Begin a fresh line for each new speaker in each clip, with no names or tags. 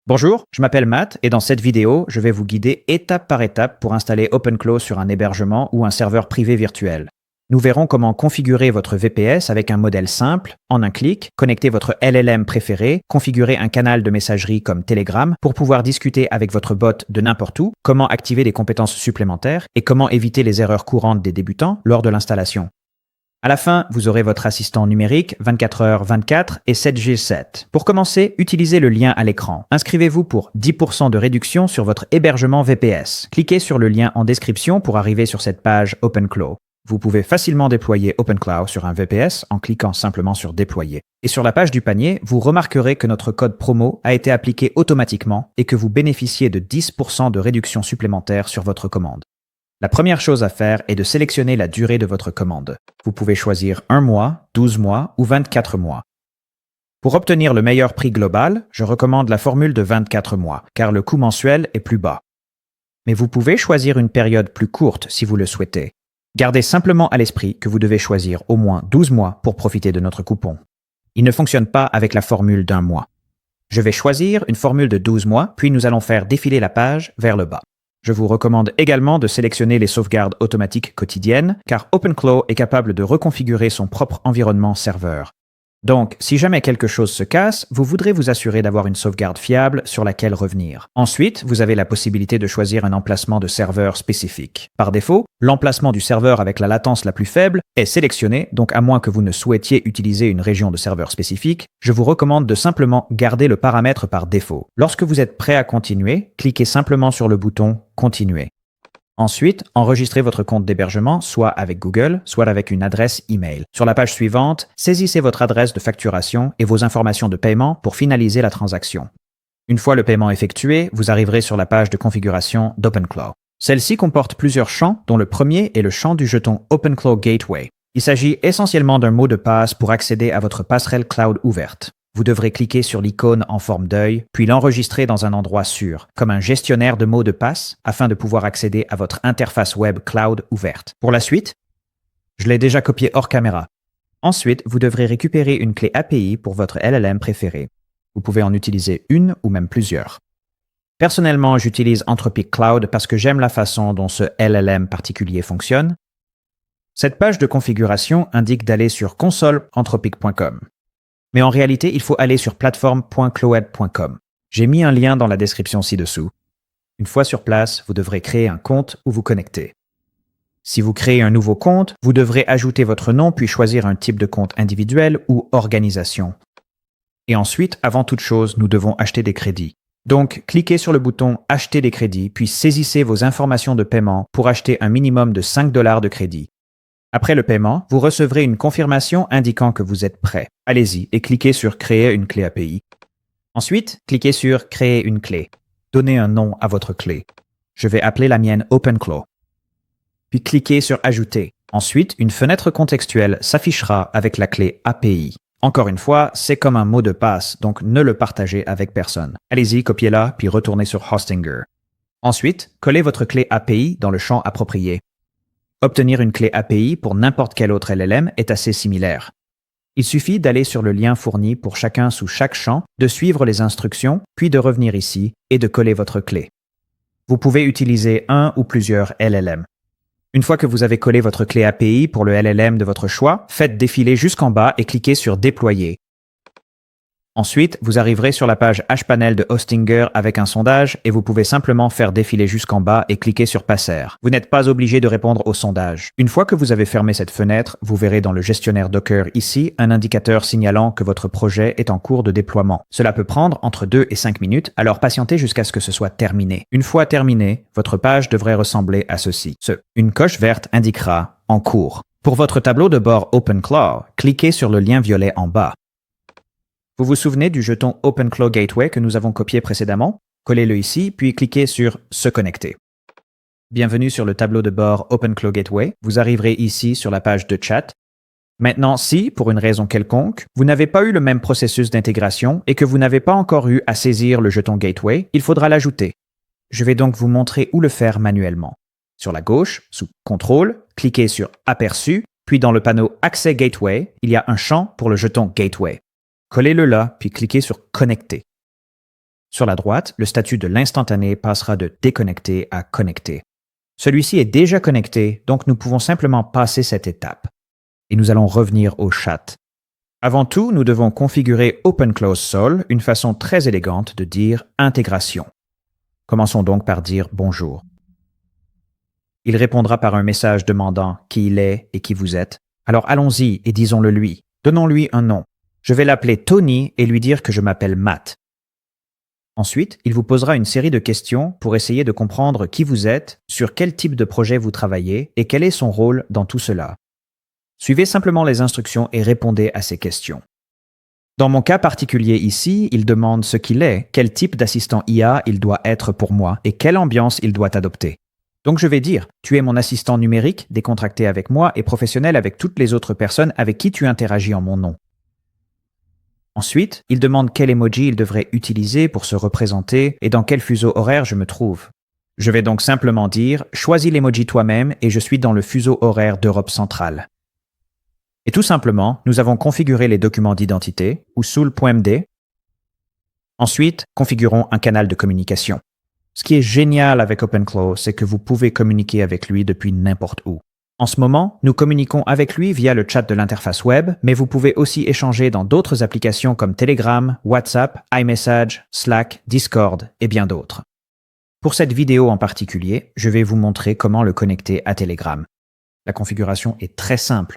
Bonjour, je m'appelle Matt et dans cette vidéo, je vais vous guider étape par étape pour installer OpenClaw sur un hébergement ou un serveur privé virtuel. Nous verrons comment configurer votre VPS avec un modèle simple, en un clic, connecter votre LLM préféré, configurer un canal de messagerie comme Telegram pour pouvoir discuter avec votre bot de n'importe où, comment activer des compétences supplémentaires et comment éviter les erreurs courantes des débutants lors de l'installation. À la fin, vous aurez votre assistant numérique 24h/24 et 7G7. Pour commencer, utilisez le lien à l'écran. Inscrivez-vous pour 10% de réduction sur votre hébergement VPS. Cliquez sur le lien en description pour arriver sur cette page OpenClaw. Vous pouvez facilement déployer OpenClaw sur un VPS en cliquant simplement sur Déployer. Et sur la page du panier, vous remarquerez que notre code promo a été appliqué automatiquement et que vous bénéficiez de 10% de réduction supplémentaire sur votre commande. La première chose à faire est de sélectionner la durée de votre commande. Vous pouvez choisir 1 mois, 12 mois ou 24 mois. Pour obtenir le meilleur prix global, je recommande la formule de 24 mois, car le coût mensuel est plus bas. Mais vous pouvez choisir une période plus courte si vous le souhaitez. Gardez simplement à l'esprit que vous devez choisir au moins 12 mois pour profiter de notre coupon. Il ne fonctionne pas avec la formule d'1 mois. Je vais choisir une formule de 12 mois, puis nous allons faire défiler la page vers le bas. Je vous recommande également de sélectionner les sauvegardes automatiques quotidiennes, car OpenClaw est capable de reconfigurer son propre environnement serveur. Donc, si jamais quelque chose se casse, vous voudrez vous assurer d'avoir une sauvegarde fiable sur laquelle revenir. Ensuite, vous avez la possibilité de choisir un emplacement de serveur spécifique. Par défaut, l'emplacement du serveur avec la latence la plus faible est sélectionné, donc à moins que vous ne souhaitiez utiliser une région de serveur spécifique, je vous recommande de simplement garder le paramètre par défaut. Lorsque vous êtes prêt à continuer, cliquez simplement sur le bouton « Continuer ». Ensuite, enregistrez votre compte d'hébergement soit avec Google, soit avec une adresse email. Sur la page suivante, saisissez votre adresse de facturation et vos informations de paiement pour finaliser la transaction. Une fois le paiement effectué, vous arriverez sur la page de configuration d'OpenClaw. Celle-ci comporte plusieurs champs, dont le premier est le champ du jeton OpenClaw Gateway. Il s'agit essentiellement d'un mot de passe pour accéder à votre passerelle cloud ouverte. Vous devrez cliquer sur l'icône en forme d'œil, puis l'enregistrer dans un endroit sûr, comme un gestionnaire de mots de passe, afin de pouvoir accéder à votre interface web cloud ouverte. Pour la suite, je l'ai déjà copié hors caméra. Ensuite, vous devrez récupérer une clé API pour votre LLM préféré. Vous pouvez en utiliser une ou même plusieurs. Personnellement, j'utilise Anthropic Cloud parce que j'aime la façon dont ce LLM particulier fonctionne. Cette page de configuration indique d'aller sur console.anthropic.com. Mais en réalité, il faut aller sur plateforme.claude.com. J'ai mis un lien dans la description ci-dessous. Une fois sur place, vous devrez créer un compte ou vous connecter. Si vous créez un nouveau compte, vous devrez ajouter votre nom puis choisir un type de compte individuel ou organisation. Et ensuite, avant toute chose, nous devons acheter des crédits. Donc, cliquez sur le bouton « Acheter des crédits » puis saisissez vos informations de paiement pour acheter un minimum de 5 $ de crédit. Après le paiement, vous recevrez une confirmation indiquant que vous êtes prêt. Allez-y et cliquez sur « Créer une clé API ». Ensuite, cliquez sur « Créer une clé ». Donnez un nom à votre clé. Je vais appeler la mienne OpenClaw. Puis cliquez sur « Ajouter ». Ensuite, une fenêtre contextuelle s'affichera avec la clé API. Encore une fois, c'est comme un mot de passe, donc ne le partagez avec personne. Allez-y, copiez-la, puis retournez sur Hostinger. Ensuite, collez votre clé API dans le champ approprié. Obtenir une clé API pour n'importe quel autre LLM est assez similaire. Il suffit d'aller sur le lien fourni pour chacun sous chaque champ, de suivre les instructions, puis de revenir ici et de coller votre clé. Vous pouvez utiliser un ou plusieurs LLM. Une fois que vous avez collé votre clé API pour le LLM de votre choix, faites défiler jusqu'en bas et cliquez sur « Déployer ». Ensuite, vous arriverez sur la page HPanel de Hostinger avec un sondage et vous pouvez simplement faire défiler jusqu'en bas et cliquer sur Passer. Vous n'êtes pas obligé de répondre au sondage. Une fois que vous avez fermé cette fenêtre, vous verrez dans le gestionnaire Docker ici un indicateur signalant que votre projet est en cours de déploiement. Cela peut prendre entre 2 et 5 minutes, alors patientez jusqu'à ce que ce soit terminé. Une fois terminé, votre page devrait ressembler à ceci. Une coche verte indiquera « En cours ». Pour votre tableau de bord OpenClaw, cliquez sur le lien violet en bas. Vous vous souvenez du jeton OpenClaw Gateway que nous avons copié précédemment? Collez-le ici, puis cliquez sur « Se connecter ». Bienvenue sur le tableau de bord OpenClaw Gateway. Vous arriverez ici sur la page de chat. Maintenant, si, pour une raison quelconque, vous n'avez pas eu le même processus d'intégration et que vous n'avez pas encore eu à saisir le jeton Gateway, il faudra l'ajouter. Je vais donc vous montrer où le faire manuellement. Sur la gauche, sous Contrôle, cliquez sur « Aperçu », puis dans le panneau « Accès Gateway », il y a un champ pour le jeton Gateway. Collez-le là, puis cliquez sur « Connecter ». Sur la droite, le statut de l'instantané passera de déconnecté à connecté. Celui-ci est déjà connecté, donc nous pouvons simplement passer cette étape. Et nous allons revenir au chat. Avant tout, nous devons configurer OpenClose Sol, une façon très élégante de dire intégration. Commençons donc par dire bonjour. Il répondra par un message demandant qui il est et qui vous êtes. Alors allons-y et disons-le lui. Donnons-lui un nom. Je vais l'appeler Tony et lui dire que je m'appelle Matt. Ensuite, il vous posera une série de questions pour essayer de comprendre qui vous êtes, sur quel type de projet vous travaillez et quel est son rôle dans tout cela. Suivez simplement les instructions et répondez à ces questions. Dans mon cas particulier ici, il demande ce qu'il est, quel type d'assistant IA il doit être pour moi et quelle ambiance il doit adopter. Donc je vais dire, tu es mon assistant numérique, décontracté avec moi et professionnel avec toutes les autres personnes avec qui tu interagis en mon nom. Ensuite, il demande quel emoji il devrait utiliser pour se représenter et dans quel fuseau horaire je me trouve. Je vais donc simplement dire, choisis l'emoji toi-même et je suis dans le fuseau horaire d'Europe centrale. Et tout simplement, nous avons configuré les documents d'identité, ou soul.md. Ensuite, configurons un canal de communication. Ce qui est génial avec OpenClaw, c'est que vous pouvez communiquer avec lui depuis n'importe où. En ce moment, nous communiquons avec lui via le chat de l'interface web, mais vous pouvez aussi échanger dans d'autres applications comme Telegram, WhatsApp, iMessage, Slack, Discord et bien d'autres. Pour cette vidéo en particulier, je vais vous montrer comment le connecter à Telegram. La configuration est très simple.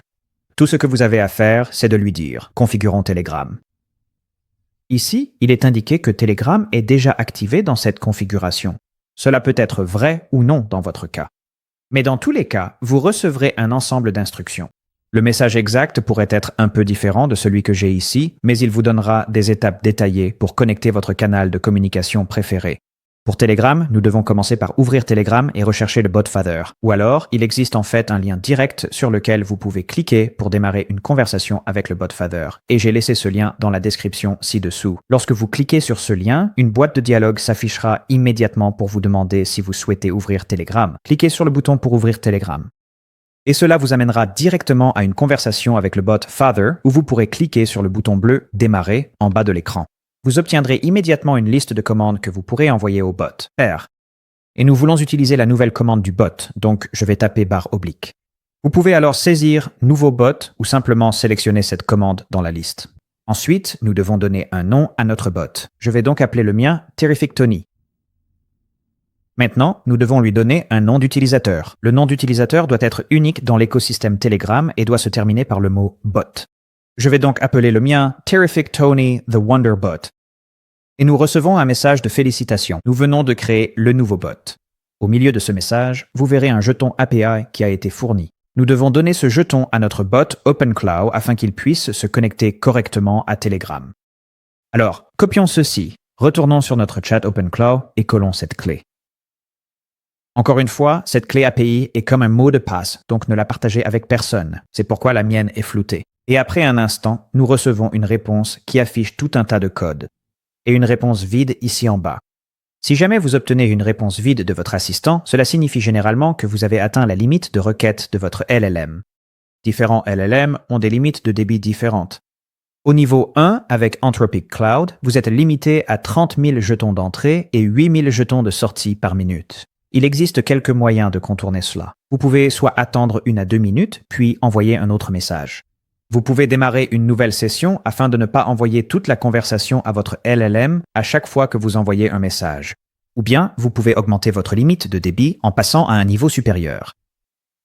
Tout ce que vous avez à faire, c'est de lui dire « Configurons Telegram ». Ici, il est indiqué que Telegram est déjà activé dans cette configuration. Cela peut être vrai ou non dans votre cas. Mais dans tous les cas, vous recevrez un ensemble d'instructions. Le message exact pourrait être un peu différent de celui que j'ai ici, mais il vous donnera des étapes détaillées pour connecter votre canal de communication préféré. Pour Telegram, nous devons commencer par ouvrir Telegram et rechercher le bot Father. Ou alors, il existe en fait un lien direct sur lequel vous pouvez cliquer pour démarrer une conversation avec le bot Father. Et j'ai laissé ce lien dans la description ci-dessous. Lorsque vous cliquez sur ce lien, une boîte de dialogue s'affichera immédiatement pour vous demander si vous souhaitez ouvrir Telegram. Cliquez sur le bouton pour ouvrir Telegram. Et cela vous amènera directement à une conversation avec le bot Father où vous pourrez cliquer sur le bouton bleu Démarrer en bas de l'écran. Vous obtiendrez immédiatement une liste de commandes que vous pourrez envoyer au bot, R. Et nous voulons utiliser la nouvelle commande du bot, donc je vais taper /. Vous pouvez alors saisir Nouveau bot ou simplement sélectionner cette commande dans la liste. Ensuite, nous devons donner un nom à notre bot. Je vais donc appeler le mien Terrific Tony. Maintenant, nous devons lui donner un nom d'utilisateur. Le nom d'utilisateur doit être unique dans l'écosystème Telegram et doit se terminer par le mot bot. Je vais donc appeler le mien Terrific Tony the Wonderbot. Et nous recevons un message de félicitations. Nous venons de créer le nouveau bot. Au milieu de ce message, vous verrez un jeton API qui a été fourni. Nous devons donner ce jeton à notre bot OpenClaw afin qu'il puisse se connecter correctement à Telegram. Alors, copions ceci, retournons sur notre chat OpenClaw et collons cette clé. Encore une fois, cette clé API est comme un mot de passe, donc ne la partagez avec personne. C'est pourquoi la mienne est floutée. Et après un instant, nous recevons une réponse qui affiche tout un tas de codes. Et une réponse vide ici en bas. Si jamais vous obtenez une réponse vide de votre assistant, cela signifie généralement que vous avez atteint la limite de requête de votre LLM. Différents LLM ont des limites de débit différentes. Au niveau 1, avec Anthropic Cloud, vous êtes limité à 30 000 jetons d'entrée et 8 000 jetons de sortie par minute. Il existe quelques moyens de contourner cela. Vous pouvez soit attendre 1 à 2 minutes, puis envoyer un autre message. Vous pouvez démarrer une nouvelle session afin de ne pas envoyer toute la conversation à votre LLM à chaque fois que vous envoyez un message. Ou bien, vous pouvez augmenter votre limite de débit en passant à un niveau supérieur.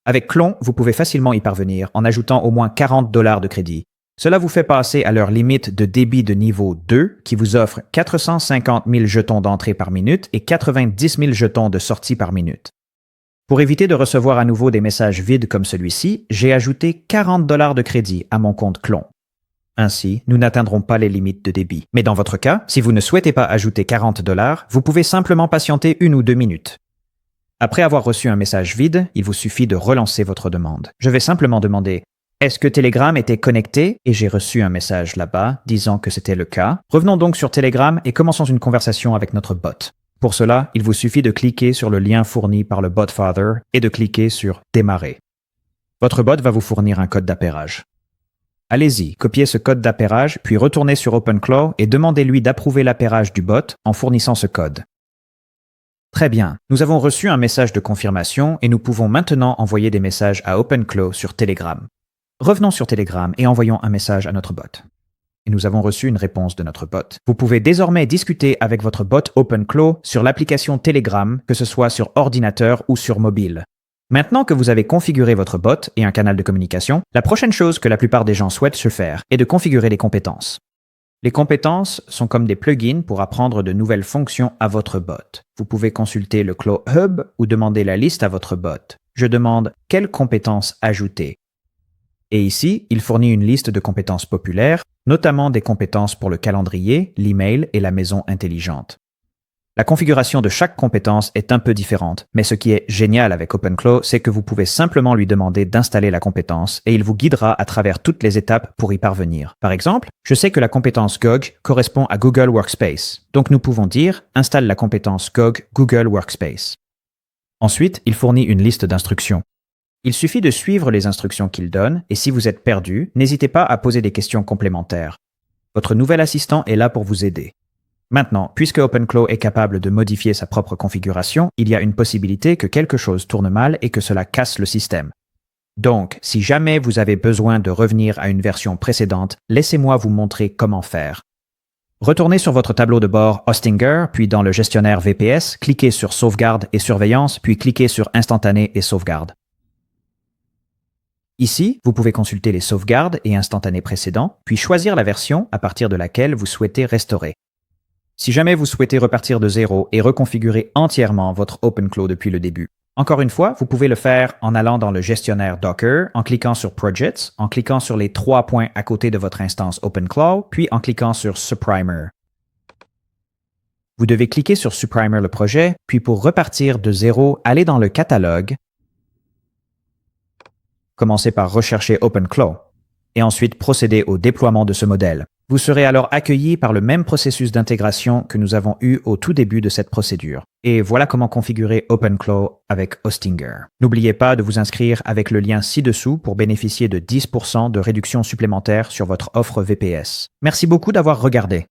Avec Clon, vous pouvez facilement y parvenir en ajoutant au moins $40 de crédit. Cela vous fait passer à leur limite de débit de niveau 2 qui vous offre 450 000 jetons d'entrée par minute et 90 000 jetons de sortie par minute. Pour éviter de recevoir à nouveau des messages vides comme celui-ci, j'ai ajouté $40 de crédit à mon compte Clon. Ainsi, nous n'atteindrons pas les limites de débit. Mais dans votre cas, si vous ne souhaitez pas ajouter $40, vous pouvez simplement patienter 1 ou 2 minutes. Après avoir reçu un message vide, il vous suffit de relancer votre demande. Je vais simplement demander « Est-ce que Telegram était connecté ?» et j'ai reçu un message là-bas disant que c'était le cas. Revenons donc sur Telegram et commençons une conversation avec notre bot. Pour cela, il vous suffit de cliquer sur le lien fourni par le bot Father et de cliquer sur « Démarrer ». Votre bot va vous fournir un code d'appairage. Allez-y, copiez ce code d'appairage, puis retournez sur OpenClaw et demandez-lui d'approuver l'appairage du bot en fournissant ce code. Très bien, nous avons reçu un message de confirmation et nous pouvons maintenant envoyer des messages à OpenClaw sur Telegram. Revenons sur Telegram et envoyons un message à notre bot. Et nous avons reçu une réponse de notre bot. Vous pouvez désormais discuter avec votre bot OpenClaw sur l'application Telegram, que ce soit sur ordinateur ou sur mobile. Maintenant que vous avez configuré votre bot et un canal de communication, la prochaine chose que la plupart des gens souhaitent se faire est de configurer les compétences. Les compétences sont comme des plugins pour apprendre de nouvelles fonctions à votre bot. Vous pouvez consulter le Claw Hub ou demander la liste à votre bot. Je demande « Quelles compétences ajouter ?» Et ici, il fournit une liste de compétences populaires, notamment des compétences pour le calendrier, l'email et la maison intelligente. La configuration de chaque compétence est un peu différente, mais ce qui est génial avec OpenClaw, c'est que vous pouvez simplement lui demander d'installer la compétence et il vous guidera à travers toutes les étapes pour y parvenir. Par exemple, je sais que la compétence GOG correspond à Google Workspace, donc nous pouvons dire « Installe la compétence GOG Google Workspace ». Ensuite, il fournit une liste d'instructions. Il suffit de suivre les instructions qu'il donne et si vous êtes perdu, n'hésitez pas à poser des questions complémentaires. Votre nouvel assistant est là pour vous aider. Maintenant, puisque OpenClaw est capable de modifier sa propre configuration, il y a une possibilité que quelque chose tourne mal et que cela casse le système. Donc, si jamais vous avez besoin de revenir à une version précédente, laissez-moi vous montrer comment faire. Retournez sur votre tableau de bord Hostinger, puis dans le gestionnaire VPS, cliquez sur Sauvegarde et Surveillance, puis cliquez sur Instantané et Sauvegarde. Ici, vous pouvez consulter les sauvegardes et instantanés précédents, puis choisir la version à partir de laquelle vous souhaitez restaurer. Si jamais vous souhaitez repartir de zéro et reconfigurer entièrement votre OpenClaw depuis le début. Encore une fois, vous pouvez le faire en allant dans le gestionnaire Docker, en cliquant sur Projects, en cliquant sur les 3 points à côté de votre instance OpenClaw, puis en cliquant sur Suprimer. Vous devez cliquer sur Suprimer le projet, puis pour repartir de zéro, allez dans le catalogue, commencez par rechercher OpenClaw, et ensuite procéder au déploiement de ce modèle. Vous serez alors accueilli par le même processus d'intégration que nous avons eu au tout début de cette procédure. Et voilà comment configurer OpenClaw avec Hostinger. N'oubliez pas de vous inscrire avec le lien ci-dessous pour bénéficier de 10% de réduction supplémentaire sur votre offre VPS. Merci beaucoup d'avoir regardé.